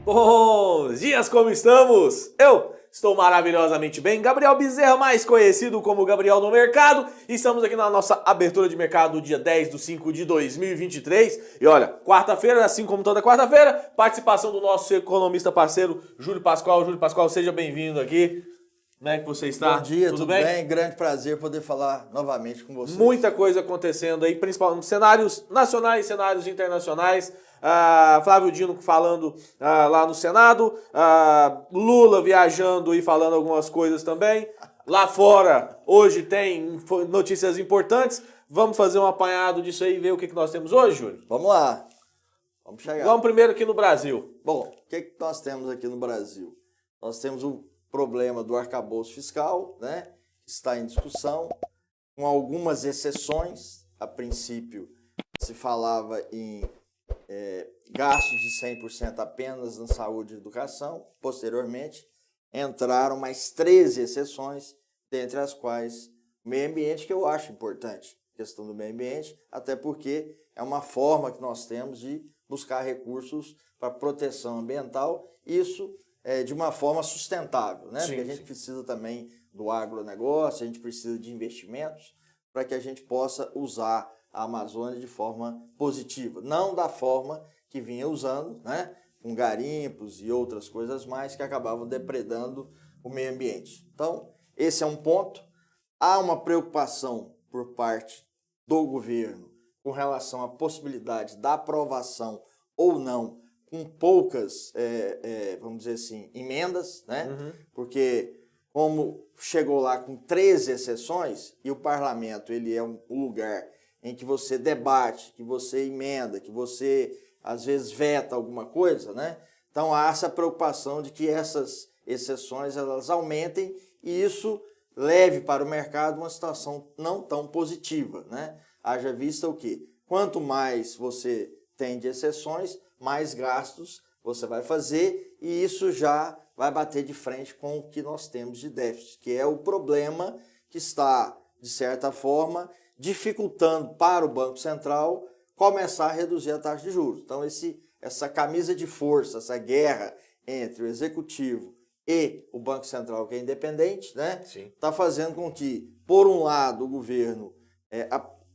Bons dias, como estamos? Eu estou maravilhosamente bem, Gabriel Bezerra, mais conhecido como Gabriel no Mercado, e estamos aqui na nossa abertura de mercado dia 10/5 de 2023, e olha, quarta-feira, assim como toda quarta-feira, participação do nosso economista parceiro, Júlio Pascoal. Júlio Pascoal, seja bem-vindo aqui. Como é que você está? Bom dia, tudo bem? Grande prazer poder falar novamente com vocês. Muita coisa acontecendo aí, principalmente cenários nacionais, cenários internacionais. Flávio Dino falando lá no Senado, Lula viajando e falando algumas coisas também. Lá fora, hoje tem notícias importantes. Vamos fazer um apanhado disso aí e ver o que nós temos hoje, Júlio? Vamos lá, vamos chegar. Vamos primeiro aqui no Brasil. Bom, o que nós temos aqui no Brasil? Nós temos o problema do arcabouço fiscal, né? Que está em discussão, com algumas exceções. A princípio, se falava em gastos de 100% apenas na saúde e educação. Posteriormente, entraram mais 13 exceções, dentre as quais o meio ambiente, que eu acho importante, a questão do meio ambiente, até porque é uma forma que nós temos de buscar recursos para proteção ambiental, isso de uma forma sustentável, né? Sim, porque a gente precisa também do agronegócio, a gente precisa de investimentos para que a gente possa usar a Amazônia de forma positiva, não da forma que vinha usando, né? Com garimpos e outras coisas mais que acabavam depredando o meio ambiente. Então, esse é um ponto. Há uma preocupação por parte do governo com relação à possibilidade da aprovação ou não, com poucas, vamos dizer assim, emendas, né? Porque como chegou lá com 13 exceções e o parlamento ele é um lugar em que você debate, que você emenda, que você às vezes veta alguma coisa, né? Então há essa preocupação de que essas exceções elas aumentem e isso leve para o mercado uma situação não tão positiva, né? Haja vista o quê? Quanto mais você tem de exceções, mais gastos você vai fazer e isso já vai bater de frente com o que nós temos de déficit, que é o problema que está, de certa forma, dificultando para o Banco Central começar a reduzir a taxa de juros. Então, essa camisa de força, essa guerra entre o Executivo e o Banco Central, que é independente, né, está fazendo com que, por um lado, o governo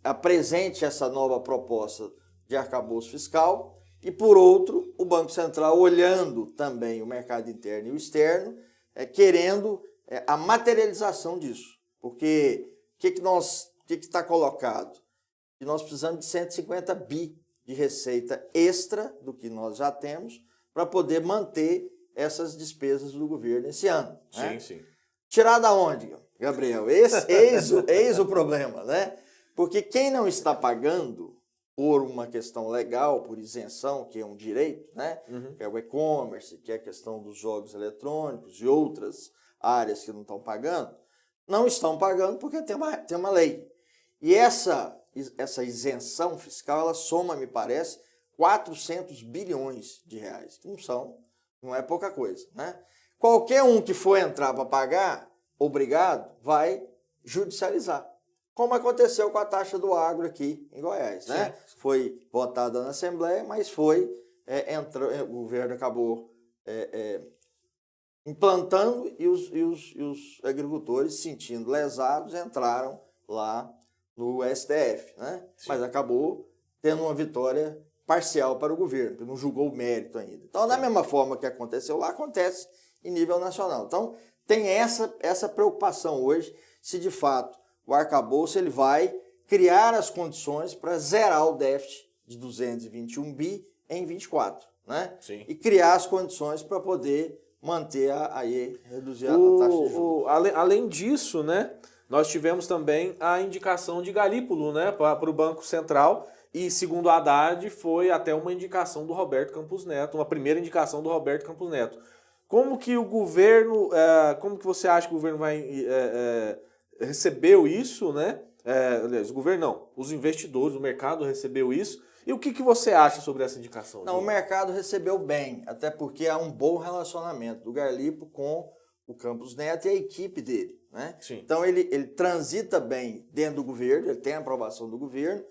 apresente essa nova proposta de arcabouço fiscal e, por outro, o Banco Central, olhando também o mercado interno e o externo, querendo a materialização disso. Porque o que está colocado? Que nós precisamos de 150 bi de receita extra do que nós já temos para poder manter essas despesas do governo esse ano. Né? Sim. Tirar da onde, Gabriel? Eis o problema, né? Porque quem não está pagando por uma questão legal, por isenção, que é um direito, né? Que é o e-commerce, que é a questão dos jogos eletrônicos e outras áreas que não estão pagando porque tem uma lei. E essa isenção fiscal, ela soma, me parece, 400 bilhões de reais, que não é pouca coisa, né? Qualquer um que for entrar para pagar, obrigado, vai judicializar. Como aconteceu com a taxa do agro aqui em Goiás, né? Foi votada na Assembleia, mas o governo acabou implantando e os agricultores, se sentindo lesados, entraram lá no STF, né? Mas acabou tendo uma vitória parcial para o governo, porque não julgou o mérito ainda. Então, da mesma forma que aconteceu lá, acontece em nível nacional. Então, tem essa preocupação hoje, se de fato o arcabouço ele vai criar as condições para zerar o déficit de 221 bi em 24, né? E criar as condições para poder manter reduzir a taxa de juros. Além disso, né, nós tivemos também a indicação de Galípolo, né, para o Banco Central, e segundo a Haddad foi até uma indicação do Roberto Campos Neto, uma primeira indicação do Roberto Campos Neto. Como que o governo, como que você acha que o governo vai recebeu isso, né? Aliás, o governo não, os investidores, o mercado recebeu isso. E o que você acha sobre essa indicação? Não, o mercado recebeu bem, até porque há um bom relacionamento do Galípolo com o Campos Neto e a equipe dele, né? Então ele transita bem dentro do governo, ele tem a aprovação do governo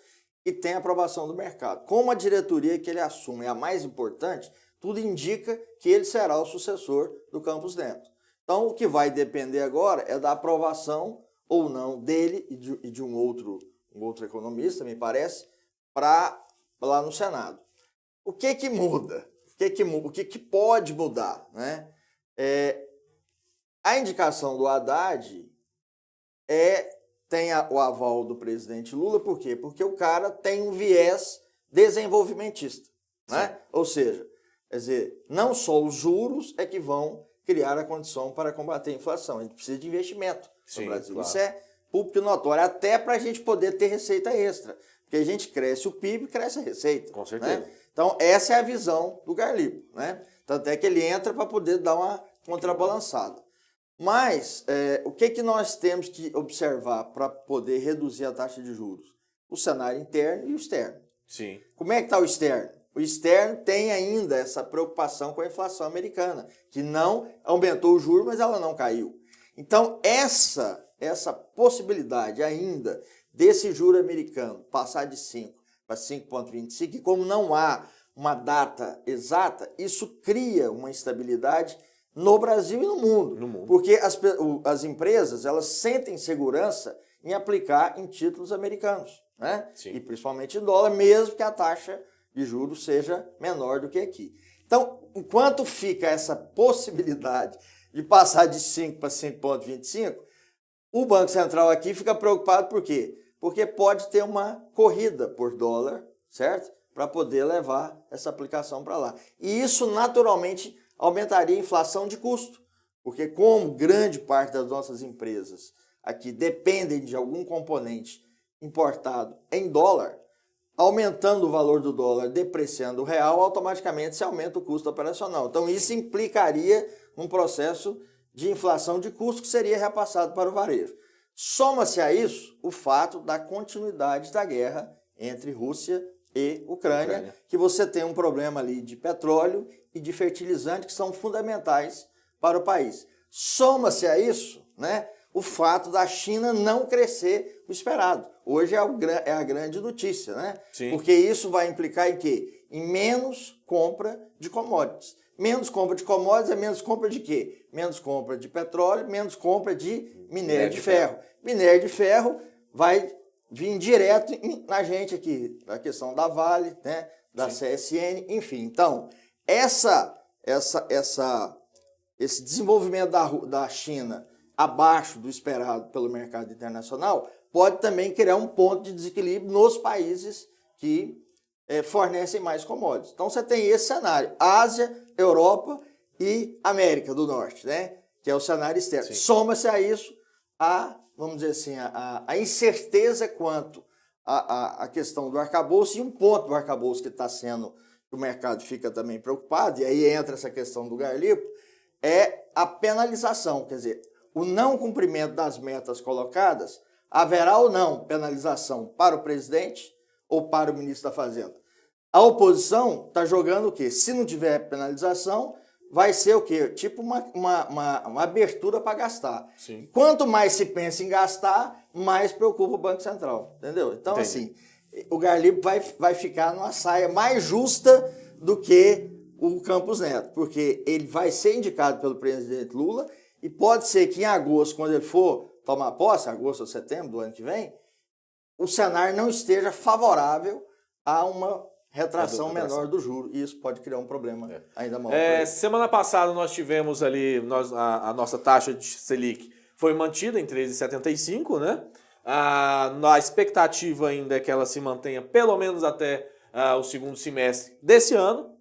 e tem a aprovação do mercado. Como a diretoria que ele assume é a mais importante, tudo indica que ele será o sucessor do Campos Neto. Então, o que vai depender agora é da aprovação ou não dele e de um outro economista, me parece, para lá no Senado. O que muda? O que pode mudar? Né? A indicação do Haddad tem o aval do presidente Lula, por quê? Porque o cara tem um viés desenvolvimentista. Né? Ou seja, quer dizer, não só os juros é que vão criar a condição para combater a inflação. A gente precisa de investimento no Brasil. Claro. Isso é público e notório, até para a gente poder ter receita extra. Porque a gente cresce o PIB, cresce a receita. Com certeza. Né? Então, essa é a visão do Garlipo. Né? Tanto é que ele entra para poder dar uma contrabalançada. Mas, o que nós temos que observar para poder reduzir a taxa de juros? O cenário interno e o externo. Sim. Como é que está o externo? O externo tem ainda essa preocupação com a inflação americana, que não aumentou o juro, mas ela não caiu. Então, essa possibilidade ainda desse juro americano passar de 5 para 5,25, e como não há uma data exata, isso cria uma instabilidade no Brasil e no mundo. Porque as empresas, elas sentem segurança em aplicar em títulos americanos, né? E principalmente em dólar, mesmo que a taxa de juros seja menor do que aqui. Então, enquanto fica essa possibilidade de passar de 5 para 5,25, o Banco Central aqui fica preocupado por quê? Porque pode ter uma corrida por dólar, certo? Para poder levar essa aplicação para lá. E isso, naturalmente, aumentaria a inflação de custo. Porque como grande parte das nossas empresas aqui dependem de algum componente importado em dólar, aumentando o valor do dólar, depreciando o real, automaticamente se aumenta o custo operacional. Então, isso implicaria um processo de inflação de custo que seria repassado para o varejo. Soma-se a isso o fato da continuidade da guerra entre Rússia e Ucrânia, que você tem um problema ali de petróleo e de fertilizante que são fundamentais para o país. Soma-se a isso, né, o fato da China não crescer o esperado. Hoje é a grande notícia, né? Sim. Porque isso vai implicar em quê? Em menos compra de commodities. Menos compra de commodities é menos compra de quê? Menos compra de petróleo, menos compra de minério de ferro. Minério de ferro vai vir direto na gente aqui, na questão da Vale, né? Da CSN, enfim. Então, esse desenvolvimento da China abaixo do esperado pelo mercado internacional pode também criar um ponto de desequilíbrio nos países que fornecem mais commodities. Então você tem esse cenário, Ásia, Europa e América do Norte, né? Que é o cenário externo. Soma-se a isso vamos dizer assim, a incerteza quanto à questão do arcabouço, e um ponto do arcabouço que está sendo, que o mercado fica também preocupado, e aí entra essa questão do Garlipo, é a penalização, quer dizer, o não cumprimento das metas colocadas, haverá ou não penalização para o presidente ou para o ministro da Fazenda. A oposição está jogando o quê? Se não tiver penalização, vai ser o quê? Tipo uma abertura para gastar. Sim. Quanto mais se pensa em gastar, mais preocupa o Banco Central, entendeu? Então, Entendi. assim, o Garlipo vai ficar numa saia mais justa do que o Campos Neto, porque ele vai ser indicado pelo presidente Lula e pode ser que em agosto, quando ele for tomar posse, agosto ou setembro do ano que vem, o cenário não esteja favorável a uma retração menor do juro, e isso pode criar um problema ainda maior. Semana passada nós tivemos ali, a nossa taxa de Selic foi mantida em 13,75, né? A expectativa ainda é que ela se mantenha pelo menos até o segundo semestre desse ano,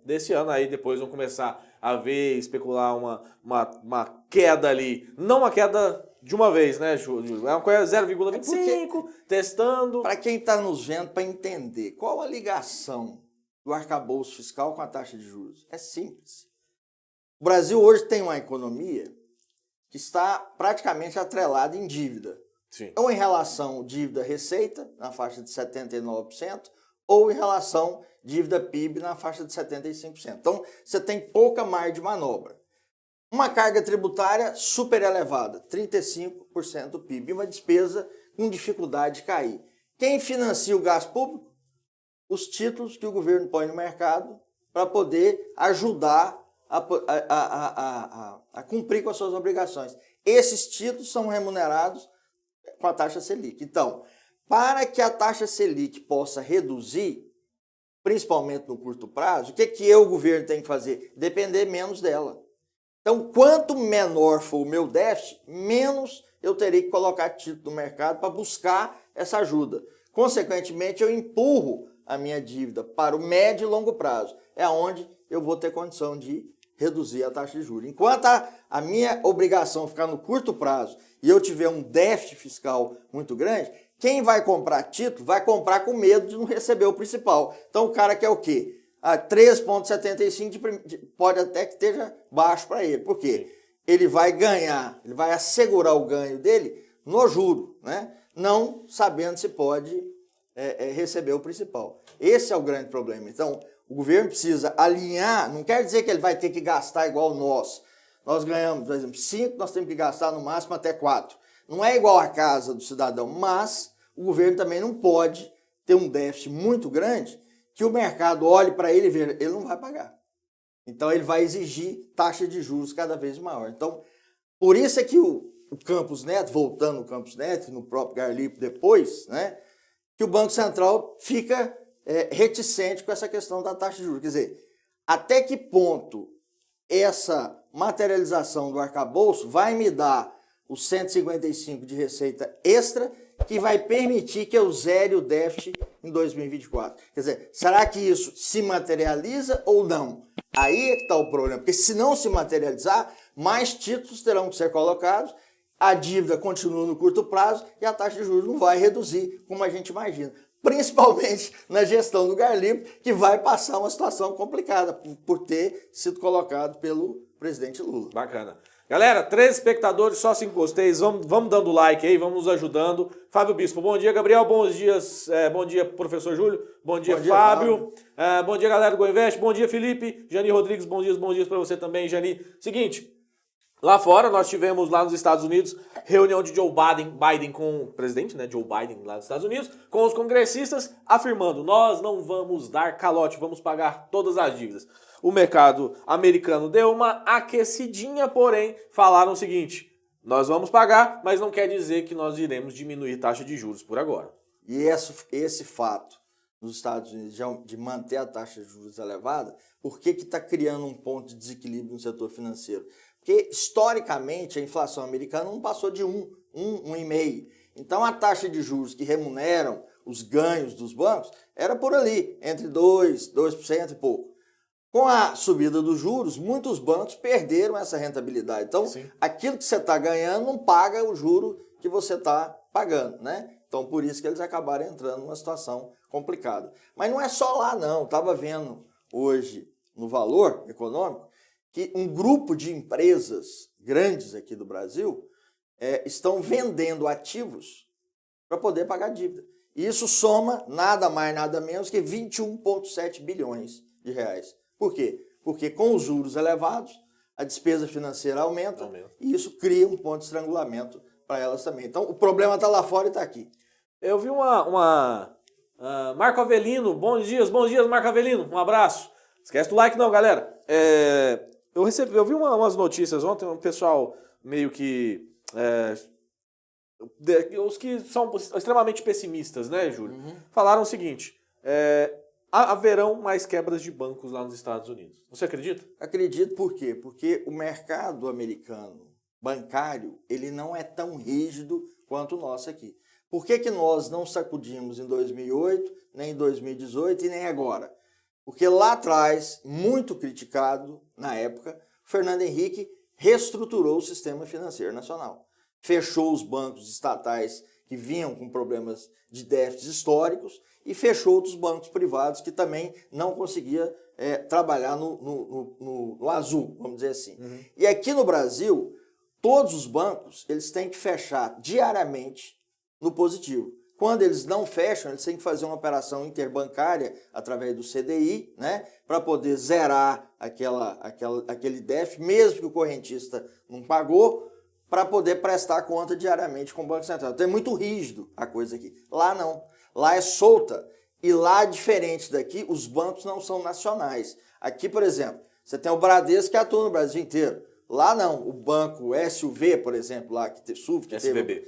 aí depois vão começar a ver, especular uma queda ali, não uma queda de uma vez, né, Júlio? É uma coisa 0,25, testando. Para quem está nos vendo, para entender, qual a ligação do arcabouço fiscal com a taxa de juros? É simples. O Brasil hoje tem uma economia que está praticamente atrelada em dívida. Sim. Ou em relação dívida-receita, na faixa de 79%, ou em relação dívida-PIB, na faixa de 75%. Então, você tem pouca margem de manobra. Uma carga tributária super elevada, 35% do PIB, e uma despesa com dificuldade de cair. Quem financia o gasto público? Os títulos que o governo põe no mercado para poder ajudar a cumprir com as suas obrigações. Esses títulos são remunerados com a taxa Selic. Então, para que a taxa Selic possa reduzir, principalmente no curto prazo, o que o governo tem que fazer? Depender menos dela. Então, quanto menor for o meu déficit, menos eu terei que colocar título no mercado para buscar essa ajuda. Consequentemente, eu empurro a minha dívida para o médio e longo prazo. É onde eu vou ter condição de reduzir a taxa de juros. Enquanto a minha obrigação ficar no curto prazo e eu tiver um déficit fiscal muito grande, quem vai comprar título vai comprar com medo de não receber o principal. Então o cara quer o quê? 3,75 pode até que esteja baixo para ele. Por quê? Ele vai ganhar, ele vai assegurar o ganho dele no juro, né? Não sabendo se pode receber o principal. Esse é o grande problema. Então, o governo precisa alinhar, não quer dizer que ele vai ter que gastar igual nós. Nós ganhamos, por exemplo, 5, nós temos que gastar no máximo até 4. Não é igual a casa do cidadão, mas o governo também não pode ter um déficit muito grande que o mercado olhe para ele e veja, ele não vai pagar. Então ele vai exigir taxa de juros cada vez maior. Então, por isso é que o Campos Neto, voltando no Campos Neto, no próprio Garlipo depois, né, que o Banco Central fica reticente com essa questão da taxa de juros. Quer dizer, até que ponto essa materialização do arcabouço vai me dar os 155 de receita extra que vai permitir que eu zere o déficit em 2024. Quer dizer, será que isso se materializa ou não? Aí é que está o problema, porque se não se materializar, mais títulos terão que ser colocados, a dívida continua no curto prazo e a taxa de juros não vai reduzir, como a gente imagina. Principalmente na gestão do Garlipo, que vai passar uma situação complicada por ter sido colocado pelo presidente Lula. Bacana. Galera, 13 espectadores, só 5 gosteios, vamos dando like aí, vamos nos ajudando. Fábio Bispo, bom dia, Gabriel, bons dias, bom dia, professor Júlio, bom dia, Fábio. Bom dia, galera do GoInvest, bom dia, Felipe, Jani Rodrigues, bons dias para você também, Jani. Seguinte, lá fora nós tivemos lá nos Estados Unidos reunião de Joe Biden com o presidente, né, Joe Biden lá nos Estados Unidos, com os congressistas afirmando, nós não vamos dar calote, vamos pagar todas as dívidas. O mercado americano deu uma aquecidinha, porém falaram o seguinte, nós vamos pagar, mas não quer dizer que nós iremos diminuir taxa de juros por agora. E esse fato nos Estados Unidos de manter a taxa de juros elevada, por que está criando um ponto de desequilíbrio no setor financeiro? Porque, historicamente, a inflação americana não passou de 1,5%. Então, a taxa de juros que remuneram os ganhos dos bancos era por ali, entre 2% e pouco. Com a subida dos juros, muitos bancos perderam essa rentabilidade. Então, sim, aquilo que você está ganhando não paga o juro que você está pagando, né? Então, por isso que eles acabaram entrando numa situação complicada. Mas não é só lá, não. Estava vendo hoje no Valor Econômico que um grupo de empresas grandes aqui do Brasil estão vendendo ativos para poder pagar dívida. E isso soma nada mais, nada menos que 21,7 bilhões de reais. Por quê? Porque com os juros elevados, a despesa financeira aumenta. E isso cria um ponto de estrangulamento para elas também. Então, o problema está lá fora e está aqui. Eu vi Marco Avelino, bons dias, Marco Avelino, um abraço. Esquece do like não, galera. Eu vi umas notícias ontem, um pessoal meio que... os que são extremamente pessimistas, né, Júlio? Uhum. Falaram o seguinte... haverão mais quebras de bancos lá nos Estados Unidos. Você acredita? Acredito, por quê? Porque o mercado americano bancário, ele não é tão rígido quanto o nosso aqui. Por que nós não sacudimos em 2008, nem em 2018 e nem agora? Porque lá atrás, muito criticado na época, Fernando Henrique reestruturou o sistema financeiro nacional. Fechou os bancos estatais que vinham com problemas de déficits históricos e fechou outros bancos privados que também não conseguia trabalhar no azul, vamos dizer assim. Uhum. E aqui no Brasil, todos os bancos eles têm que fechar diariamente no positivo. Quando eles não fecham, eles têm que fazer uma operação interbancária através do CDI, né, para poder zerar aquele déficit, mesmo que o correntista não pagou, para poder prestar conta diariamente com o Banco Central. Então é muito rígido a coisa aqui. Lá não. Lá é solta. E lá, diferente daqui, os bancos não são nacionais. Aqui, por exemplo, você tem o Bradesco que atua no Brasil inteiro. Lá não, o banco SUV, por exemplo, lá que teve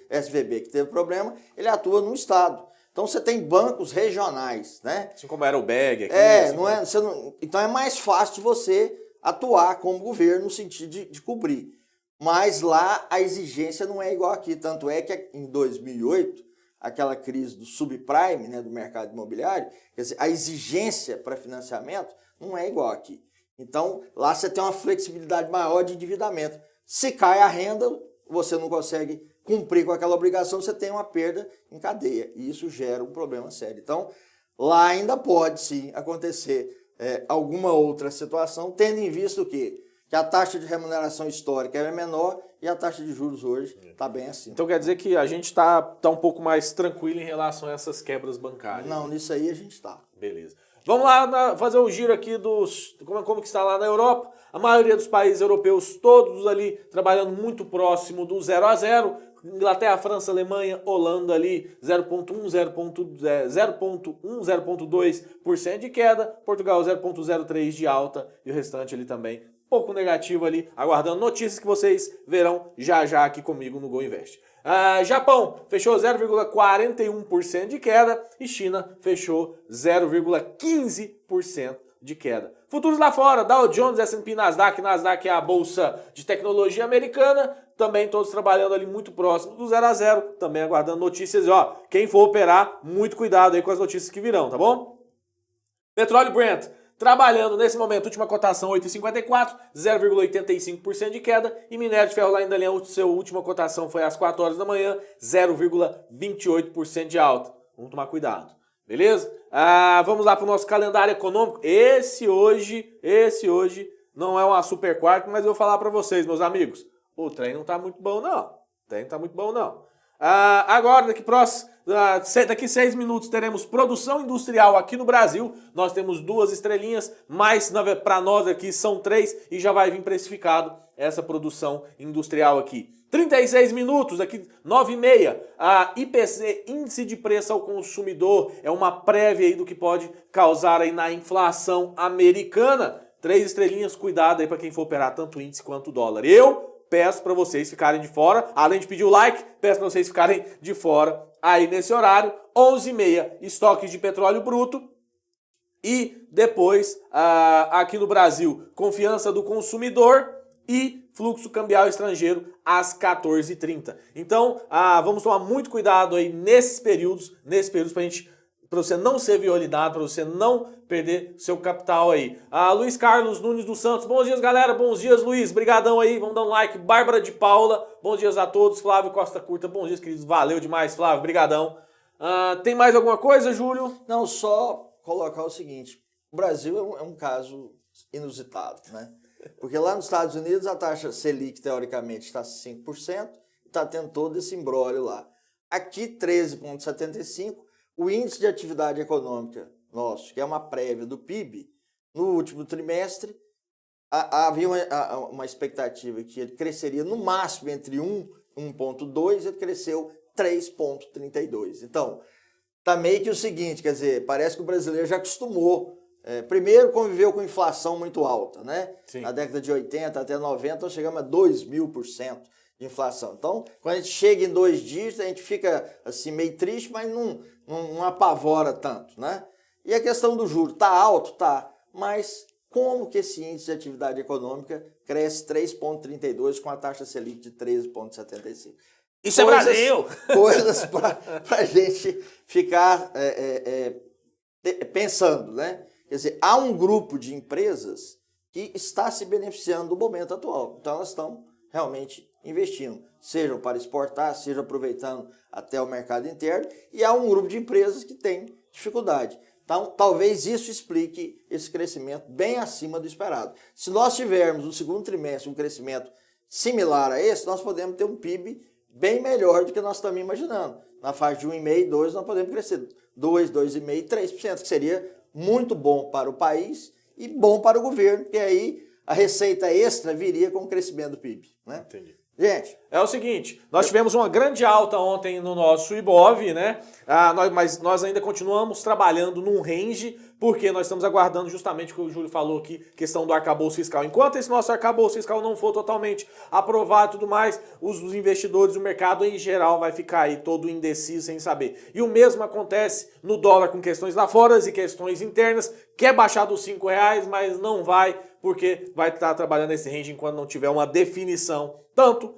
SVB, que teve problema, ele atua no estado. Então você tem bancos regionais, né? Assim como era o BEG aqui. Então é mais fácil de você atuar como governo no sentido de cobrir. Mas lá a exigência não é igual aqui. Tanto é que em 2008, aquela crise do subprime, né, do mercado imobiliário, quer dizer, a exigência para financiamento não é igual aqui. Então lá você tem uma flexibilidade maior de endividamento. Se cai a renda, você não consegue cumprir com aquela obrigação, você tem uma perda em cadeia. E isso gera um problema sério. Então lá ainda pode sim acontecer alguma outra situação, tendo em vista o quê? Que a taxa de remuneração histórica é menor e a taxa de juros hoje está bem acima. Então quer dizer que a gente está um pouco mais tranquilo em relação a essas quebras bancárias. Não, nisso aí a gente está. Beleza. Vamos lá fazer o giro aqui como que está lá na Europa. A maioria dos países europeus, todos ali trabalhando muito próximo do 0 a 0. Inglaterra, França, Alemanha, Holanda ali 0,1, 0,2% de queda. Portugal 0,03 de alta e o restante ali também pouco negativo ali, aguardando notícias que vocês verão já aqui comigo no Go Invest. Japão fechou 0,41% de queda e China fechou 0,15% de queda. Futuros lá fora, Dow Jones, S&P, Nasdaq é a bolsa de tecnologia americana, também todos trabalhando ali muito próximo do 0 a 0, também aguardando notícias. Quem for operar, muito cuidado aí com as notícias que virão, tá bom? Petróleo Brent trabalhando nesse momento, última cotação 8,54, 0,85% de queda. E minério de ferro lá em Dalian, sua última cotação foi às 4 horas da manhã, 0,28% de alta. Vamos tomar cuidado, beleza? Vamos lá para o nosso calendário econômico. Esse hoje não é uma super quarta, mas eu vou falar para vocês, meus amigos. O trem não tá muito bom, não. Agora, daqui 6 minutos teremos produção industrial aqui no Brasil. Nós temos 2 estrelinhas, mas para nós aqui são 3 e já vai vir precificado essa produção industrial aqui. 36 minutos, aqui 9h30, a IPC, Índice de Preço ao Consumidor, é uma prévia aí do que pode causar aí na inflação americana. 3 estrelinhas, cuidado aí para quem for operar tanto índice quanto dólar. Eu peço para vocês ficarem de fora, além de pedir o like, peço para vocês ficarem de fora aí nesse horário. 11h30, estoques de petróleo bruto. E depois, aqui no Brasil, confiança do consumidor e fluxo cambial estrangeiro às 14h30. Então, vamos tomar muito cuidado aí nesses períodos para você não ser violidado, para você não perder seu capital aí. Luiz Carlos Nunes dos Santos, bons dias, galera, bons dias, Luiz, brigadão aí, vamos dar um like. Bárbara de Paula, bons dias a todos. Flávio Costa Curta, bons dias, queridos, valeu demais, Flávio, brigadão. Tem mais alguma coisa, Júlio? Não, só colocar o seguinte, o Brasil é um caso inusitado, né? Porque lá nos Estados Unidos a taxa Selic, teoricamente, está 5%, está tendo todo esse imbróglio lá. Aqui, 13,75%. O índice de atividade econômica nosso, que é uma prévia do PIB, no último trimestre, havia uma expectativa que ele cresceria no máximo entre 1 e 1,2, ele cresceu 3,32. Então, tá meio que o seguinte, quer dizer, parece que o brasileiro já acostumou. Primeiro, conviveu com inflação muito alta, né? Sim. Na década de 80 até 90, nós chegamos a 2.000% de inflação. Então, quando a gente chega em 2 dígitos, a gente fica assim meio triste, mas não apavora tanto, né? E a questão do juro, tá alto? Tá, mas como que esse índice de atividade econômica cresce 3,32 com a taxa Selic de 13,75? Isso é Brasil! Coisas para a gente ficar pensando, né? Quer dizer, há um grupo de empresas que está se beneficiando do momento atual. Então, elas estão realmente investindo, seja para exportar, seja aproveitando até o mercado interno, e há um grupo de empresas que tem dificuldade. Então, talvez isso explique esse crescimento bem acima do esperado. Se nós tivermos no segundo trimestre um crescimento similar a esse, nós podemos ter um PIB bem melhor do que nós estamos imaginando. Na faixa de 1,5%, 2%, nós podemos crescer 2%, 2,5%, 3%, que seria muito bom para o país e bom para o governo, porque aí a receita extra viria com o crescimento do PIB. Né? Entendi. Gente, é o seguinte, nós tivemos uma grande alta ontem no nosso Ibov, né? Mas nós ainda continuamos trabalhando num range, porque nós estamos aguardando justamente o que o Júlio falou aqui, questão do arcabouço fiscal. Enquanto esse nosso arcabouço fiscal não for totalmente aprovado e tudo mais, os investidores, o mercado em geral vai ficar aí todo indeciso, sem saber. E o mesmo acontece no dólar com questões lá fora e questões internas. Quer baixar dos R$5, mas não vai, porque vai estar trabalhando nesse range enquanto não tiver uma definição, tanto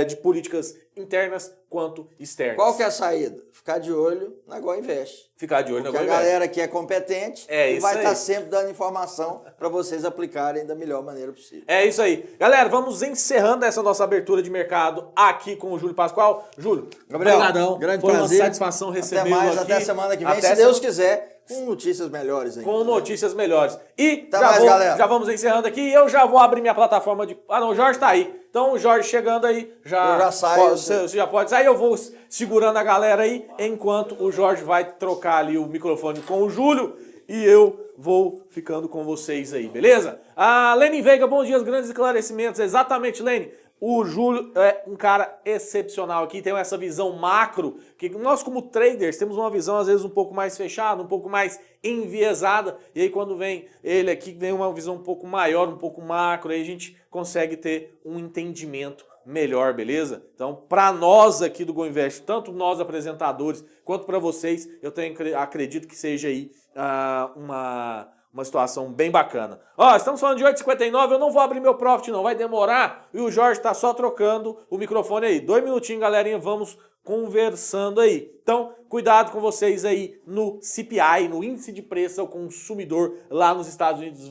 de políticas internas quanto externas. qual que é a saída? Ficar de olho na Go Invest. Ficar de olho na Porque Go a Invest. galera aqui é competente e isso vai aí. estar sempre dando informação para vocês aplicarem da melhor maneira possível. É isso aí. Galera, vamos encerrando essa nossa abertura de mercado aqui com o Júlio Pascoal. Júlio, Gabriel, obrigadão. grande Foi prazer. uma satisfação recebê-lo Até mais, aqui. até semana que vem, Até se Deus quiser, com notícias melhores ainda. com notícias melhores. E galera. já vamos encerrando aqui. Eu já vou abrir minha plataforma de... Ah, não, o Jorge tá aí. Então, o Jorge chegando aí, Eu já saio. Você já pode sair. Eu vou segurando a galera aí, enquanto o Jorge vai trocar ali o microfone com o Júlio. E eu vou ficando com vocês aí, beleza? Lene Veiga, bons dias, grandes esclarecimentos. Exatamente, Lene. O Júlio é um cara excepcional aqui, tem essa visão macro, que nós como traders temos uma visão às vezes um pouco mais fechada, um pouco mais enviesada, e aí quando vem ele aqui, vem uma visão um pouco maior, um pouco macro, aí a gente consegue ter um entendimento melhor, beleza? Então, para nós aqui do GoInvest, tanto nós apresentadores, quanto para vocês, acredito que seja aí uma situação bem bacana. Estamos falando de 8h59, eu não vou abrir meu profit não, vai demorar, e o Jorge tá só trocando o microfone aí. 2 minutinhos, galerinha, vamos conversando aí. Então, cuidado com vocês aí no CPI, no Índice de Preço ao Consumidor lá nos Estados Unidos,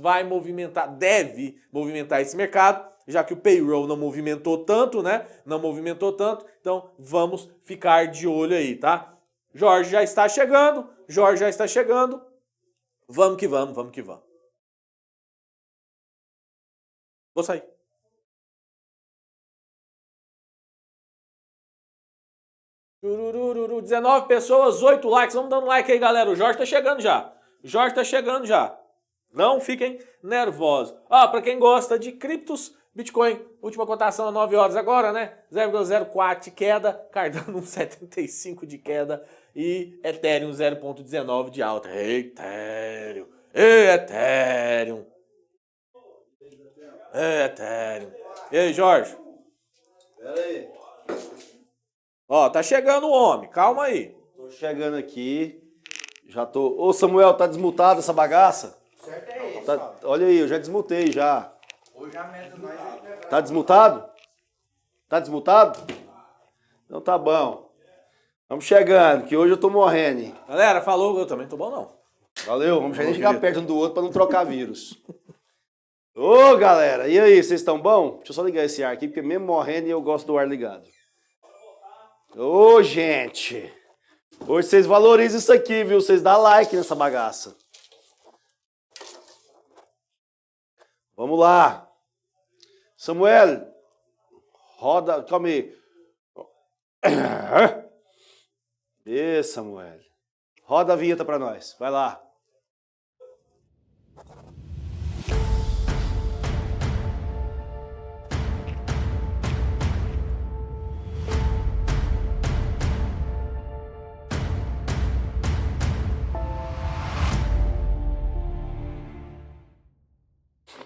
deve movimentar esse mercado, já que o payroll não movimentou tanto, né? Não movimentou tanto, então vamos ficar de olho aí, tá? Jorge já está chegando. Vamos que vamos. Vou sair. Churururu, 19 pessoas, 8 likes. Vamos dando like aí, galera. O Jorge tá chegando já. Não fiquem nervosos. Para quem gosta de criptos, Bitcoin, última cotação a 9 horas agora, né? 0,04 de queda, Cardano 1,75 de queda e Ethereum 0,19 de alta. Ethereum. E aí, Jorge? Pera aí. Tá chegando o homem, calma aí. Tô chegando aqui. Já tô... Ô, Samuel, tá desmutado essa bagaça? Certo é isso. Olha aí, eu já desmutei já. Hoje a meta nós é... Tá desmutado? Tá desmutado? Então tá bom. Vamos chegando, que hoje eu tô morrendo. Galera, falou, eu também tô bom não. Valeu, vamos chegar perto um do outro pra não trocar vírus. Ô, galera, e aí, vocês estão bom? Deixa eu só ligar esse ar aqui, porque mesmo morrendo eu gosto do ar ligado. Ô, gente. Hoje vocês valorizam isso aqui, viu? Vocês dão like nessa bagaça. Vamos lá. Samuel, roda, calma aí. Samuel. Roda a vinheta pra nós, vai lá.